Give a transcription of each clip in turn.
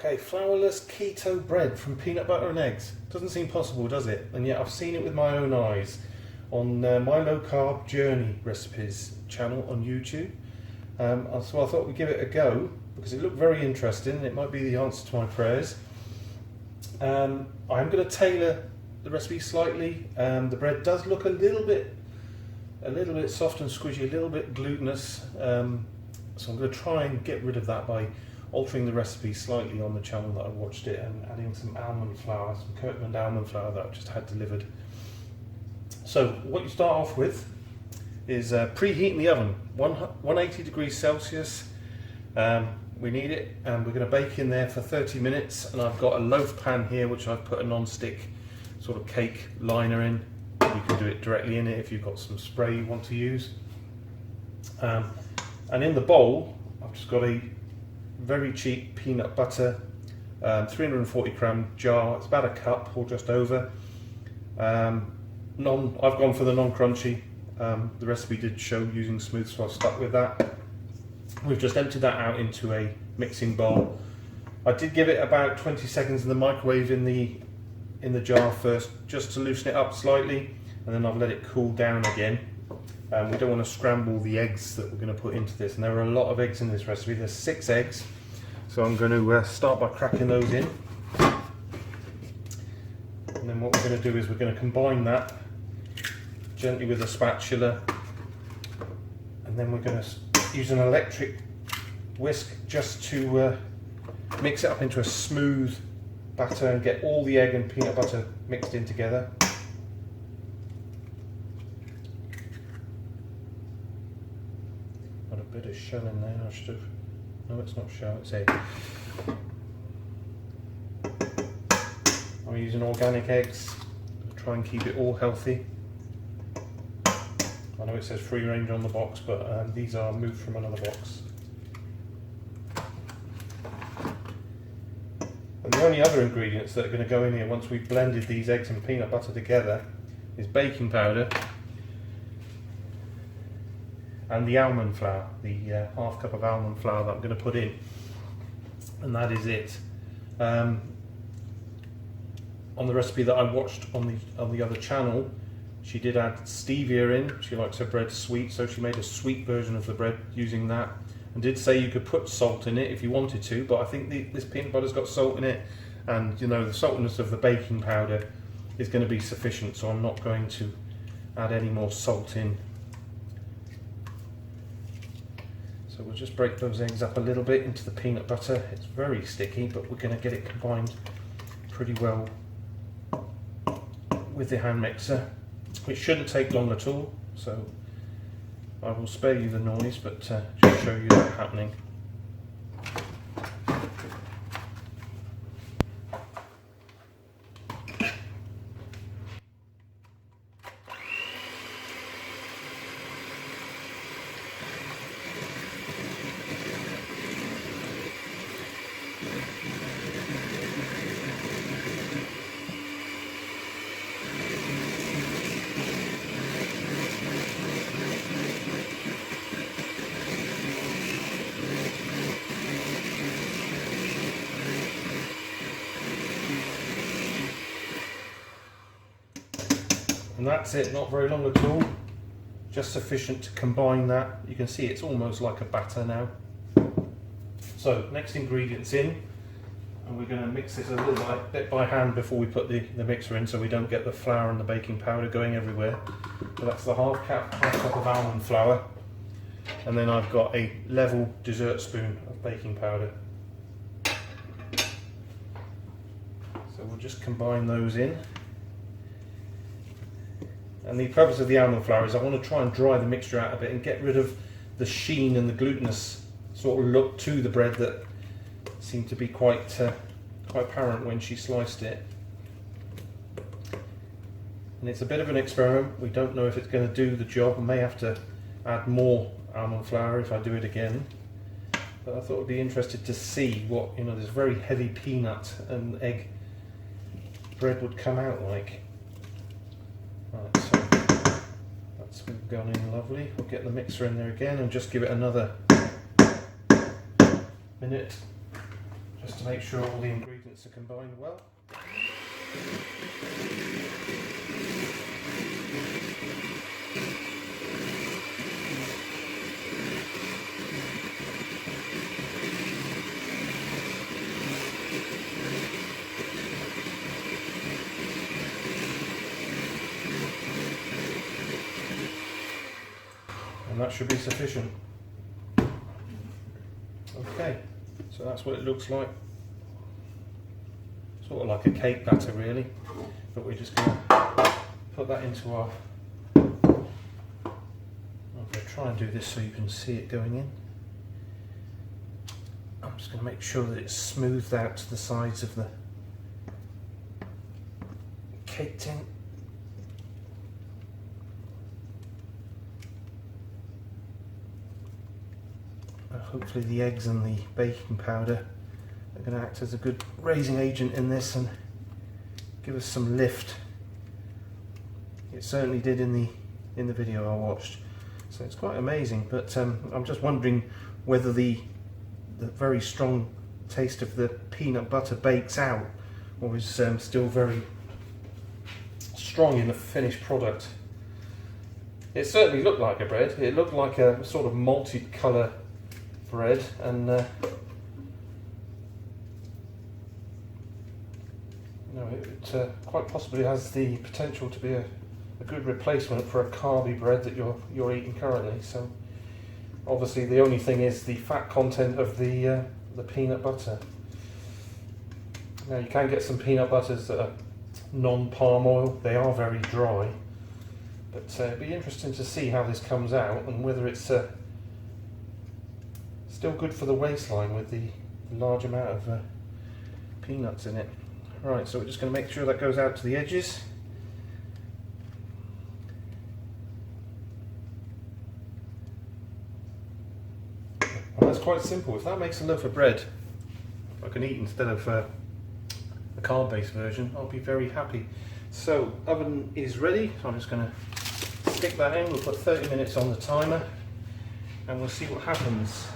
Okay, flourless keto bread from peanut butter and eggs. Doesn't seem possible, does it? And yet I've seen it with my own eyes on My Low-carb Journey recipes channel on YouTube. So I thought we'd give it a go because it looked very interesting and it might be the answer to my prayers. I'm going to tailor the recipe slightly. The bread does look a little bit soft and squishy, a little bit glutinous. So I'm going to try and get rid of that by altering the recipe slightly on the channel that I watched it and adding some almond flour, some Kirkland almond flour that I've just had delivered. So what you start off with is preheating the oven, 180 degrees Celsius. We need it, and we're going to bake in there for 30 minutes. And I've got a loaf pan here which I've put a non-stick sort of cake liner in. You can do it directly in it if you've got some spray you want to use. And in the bowl I've just got a very cheap peanut butter, 340 gram jar. It's about a cup or just over. I've gone for the non-crunchy. The recipe did show using smooth, so I've stuck with that. We've just emptied that out into a mixing bowl. I did give it about 20 seconds in the microwave in the jar first, just to loosen it up slightly, and then I've let it cool down again. We don't want to scramble the eggs that we're going to put into this, and there are a lot of eggs in this recipe. There's 6 eggs, so I'm going to start by cracking those in. And then what we're going to do is we're going to combine that gently with a spatula, and then we're going to use an electric whisk just to mix it up into a smooth batter and get all the egg and peanut butter mixed in together. Got a bit of shell in there. I should have. No, it's not shell, it's egg. I'm using organic eggs. Try and keep it all healthy. I know it says free range on the box, but these are moved from another box. And the only other ingredients that are going to go in here once we've blended these eggs and peanut butter together is baking powder and the almond flour, the half cup of almond flour that I'm going to put in, and that is it. On the recipe that I watched on the other channel, she did add stevia in. She likes her bread sweet, so she made a sweet version of the bread using that, and did say you could put salt in it if you wanted to, but I think this peanut butter's got salt in it, and you know the saltiness of the baking powder is going to be sufficient, so I'm not going to add any more salt in. So we'll just break those eggs up a little bit into the peanut butter. It's very sticky, but we're going to get it combined pretty well with the hand mixer, which shouldn't take long at all, so I will spare you the noise, but just show you that happening. And that's it, not very long at all, just sufficient to combine that. You can see it's almost like a batter now. So next ingredients in, and we're going to mix this a little bit by hand before we put the mixer in, so we don't get the flour and the baking powder going everywhere. So that's the half cup of almond flour, and then I've got a level dessert spoon of baking powder. So we'll just combine those in. And the purpose of the almond flour is I want to try and dry the mixture out a bit and get rid of the sheen and the glutinous sort of look to the bread that seemed to be quite apparent when she sliced it. And it's a bit of an experiment. We don't know if it's going to do the job. I may have to add more almond flour if I do it again. But I thought I'd be interested to see what, this very heavy peanut and egg bread would come out like. Right, so that's gone in lovely. We'll get the mixer in there again and just give it another minute just to make sure all the ingredients are combined well. And that should be sufficient. Okay, so that's what it looks like. Sort of like a cake batter really, but we're just going to put that into our... I'm going to try and do this so you can see it going in. I'm just going to make sure that it's smoothed out to the sides of the cake tin. Hopefully the eggs and the baking powder are going to act as a good raising agent in this and give us some lift. It certainly did in the video I watched, so it's quite amazing. But I'm just wondering whether the very strong taste of the peanut butter bakes out, or is still very strong in the finished product. It certainly looked like a bread. It looked like a sort of malted colour bread, and it quite possibly has the potential to be a good replacement for a carby bread that you're eating currently. So obviously the only thing is the fat content of the peanut butter. Now you can get some peanut butters that are non-palm oil. They are very dry, but it'd be interesting to see how this comes out and whether it's still good for the waistline with the large amount of peanuts in it. Right, so we're just going to make sure that goes out to the edges. Well, that's quite simple. If that makes a loaf of bread I can eat instead of a carb-based version, I'll be very happy. So, oven is ready, so I'm just going to stick that in. We'll put 30 minutes on the timer and we'll see what happens.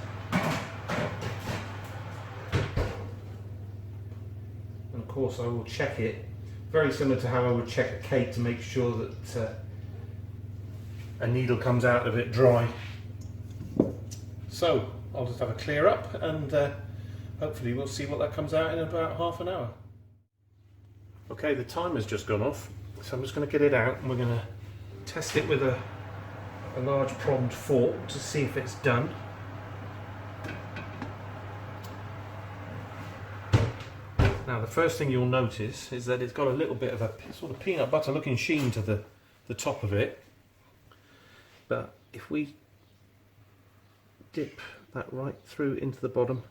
And of course I will check it, very similar to how I would check a cake, to make sure that a needle comes out of it dry. So I'll just have a clear up and hopefully we'll see what that comes out in about half an hour. Okay, the timer's just gone off, so I'm just going to get it out and we're going to test it with a large pronged fork to see if it's done. Now the first thing you'll notice is that it's got a little bit of a sort of peanut butter looking sheen to the top of it, but if we dip that right through into the bottom,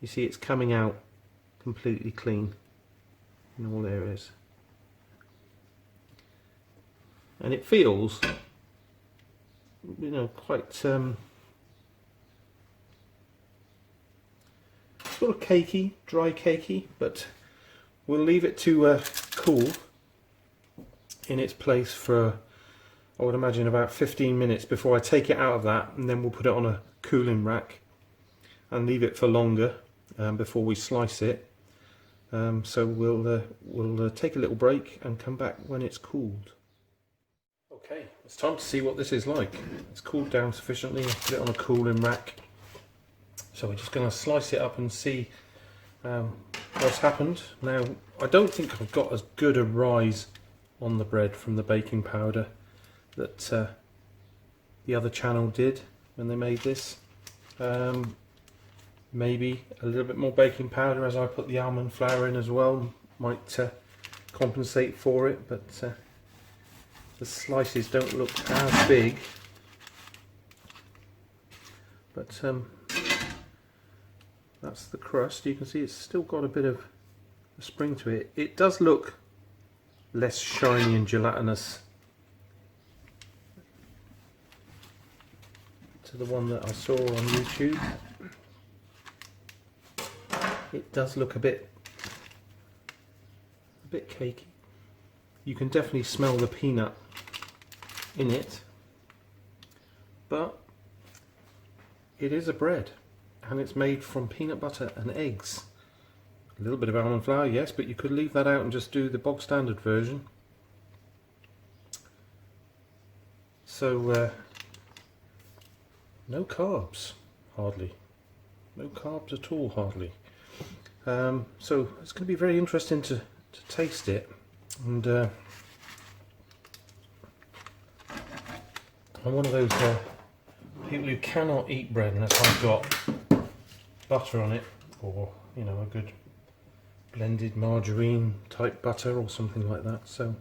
you see it's coming out completely clean in all areas, and it feels, you know, quite sort of cakey, dry cakey, but we'll leave it to cool in its place for, I would imagine, about 15 minutes before I take it out of that, and then we'll put it on a cooling rack and leave it for longer before we slice it. So we'll take a little break and come back when it's cooled. Okay, it's time to see what this is like. It's cooled down sufficiently. I'll put it on a cooling rack. So we're just going to slice it up and see what's happened. Now, I don't think I've got as good a rise on the bread from the baking powder that the other channel did when they made this. Maybe a little bit more baking powder as I put the almond flour in as well might compensate for it, but the slices don't look as big. But that's the crust. You can see it's still got a bit of a spring to it. It does look less shiny and gelatinous to the one that I saw on YouTube. It does look a bit cakey. You can definitely smell the peanut in it, but it is a bread and it's made from peanut butter and eggs, A little bit of almond flour, yes, but you could leave that out and just do the bog standard version. So no carbs, hardly. No carbs at all, hardly. So it's going to be very interesting to taste it. And I'm one of those people who cannot eat bread unless I've got butter on it, or you know, a good blended margarine type butter or something like that. So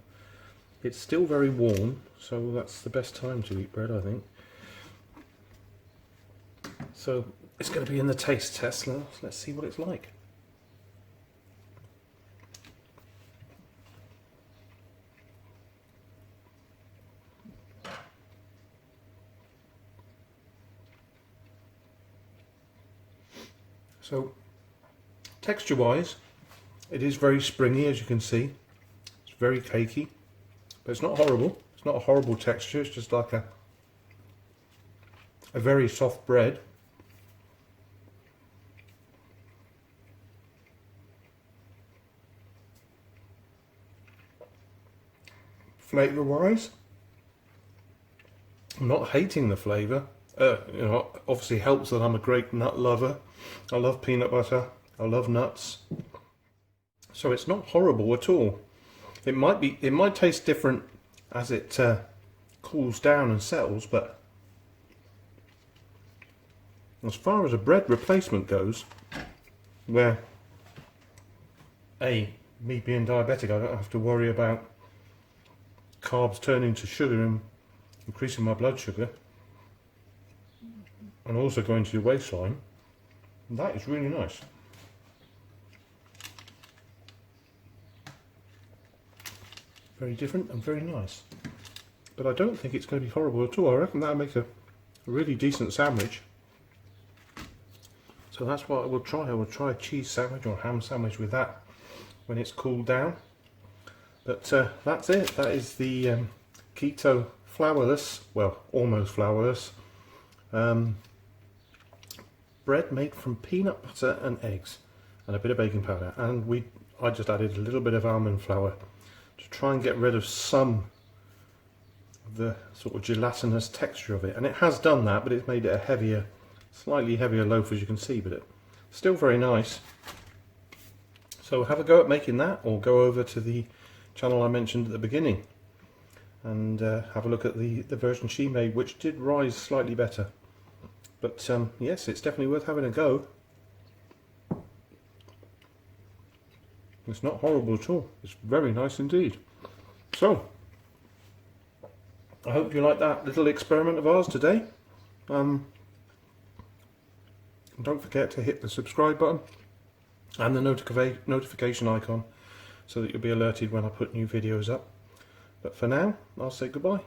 it's still very warm, so that's the best time to eat bread, I think. So it's going to be in the taste test now. Let's see what it's like. So texture wise, it is very springy, as you can see. It's very cakey, but it's not horrible. It's not a horrible texture. It's just like a very soft bread. Flavour wise, I'm not hating the flavour. You know, obviously helps that I'm a great nut lover. I love peanut butter. I love nuts. So it's not horrible at all. It might taste different as it cools down and settles, but as far as a bread replacement goes, where me being diabetic, I don't have to worry about carbs turning to sugar and increasing my blood sugar, and also going to your waistline. That is really nice. Very different and very nice. But I don't think it's going to be horrible at all. I reckon that'll make a really decent sandwich. So that's what I will try. I will try a cheese sandwich or ham sandwich with that when it's cooled down. But that's it. That is the keto flourless, well, almost flourless, bread made from peanut butter and eggs and a bit of baking powder, and I just added a little bit of almond flour to try and get rid of some of the sort of gelatinous texture of it, and it has done that, but it's made it a heavier, slightly heavier loaf, as you can see, but it's still very nice. So have a go at making that, or go over to the channel I mentioned at the beginning and have a look at the version she made, which did rise slightly better. But yes, it's definitely worth having a go. It's not horrible at all. It's very nice indeed. So, I hope you like that little experiment of ours today. Don't forget to hit the subscribe button and the notification icon so that you'll be alerted when I put new videos up. But for now, I'll say goodbye.